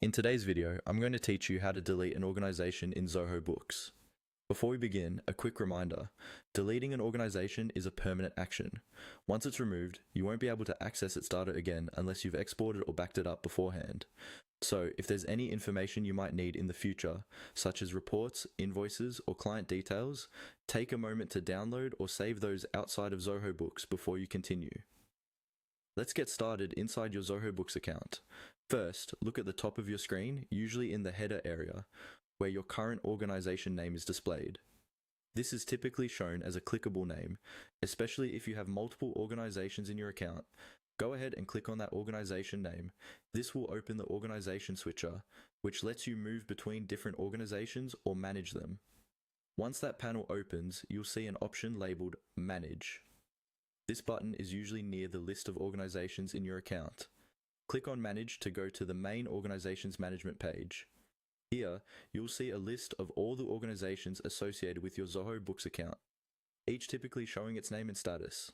In today's video, I'm going to teach you how to delete an organization in Zoho Books. Before we begin, a quick reminder. Deleting an organization is a permanent action. Once it's removed, you won't be able to access its data again unless you've exported or backed it up beforehand. So, if there's any information you might need in the future, such as reports, invoices, or client details, take a moment to download or save those outside of Zoho Books before you continue. Let's get started inside your Zoho Books account. First, look at the top of your screen, usually in the header area, where your current organization name is displayed. This is typically shown as a clickable name, especially if you have multiple organizations in your account. Go ahead and click on that organization name. This will open the organization switcher, which lets you move between different organizations or manage them. Once that panel opens, you'll see an option labeled Manage. This button is usually near the list of organizations in your account. Click on Manage to go to the main organizations management page. Here, you'll see a list of all the organizations associated with your Zoho Books account, each typically showing its name and status.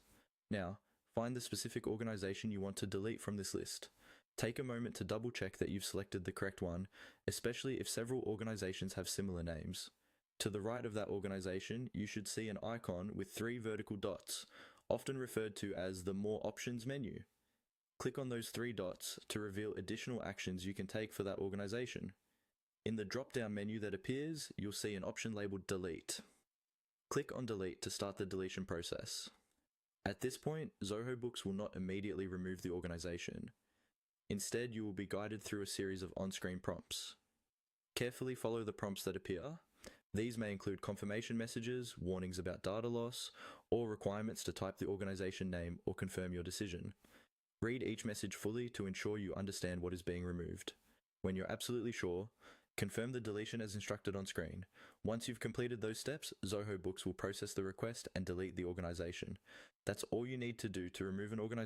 Now, find the specific organization you want to delete from this list. Take a moment to double check that you've selected the correct one, especially if several organizations have similar names. To the right of that organization, you should see an icon with 3 vertical dots, often referred to as the More Options menu. Click on those 3 dots to reveal additional actions you can take for that organization. In the drop-down menu that appears, you'll see an option labeled Delete. Click on Delete to start the deletion process. At this point, Zoho Books will not immediately remove the organization. Instead, you will be guided through a series of on-screen prompts. Carefully follow the prompts that appear. These may include confirmation messages, warnings about data loss, or requirements to type the organization name or confirm your decision. Read each message fully to ensure you understand what is being removed. When you're absolutely sure, confirm the deletion as instructed on screen. Once you've completed those steps, Zoho Books will process the request and delete the organization. That's all you need to do to remove an organization.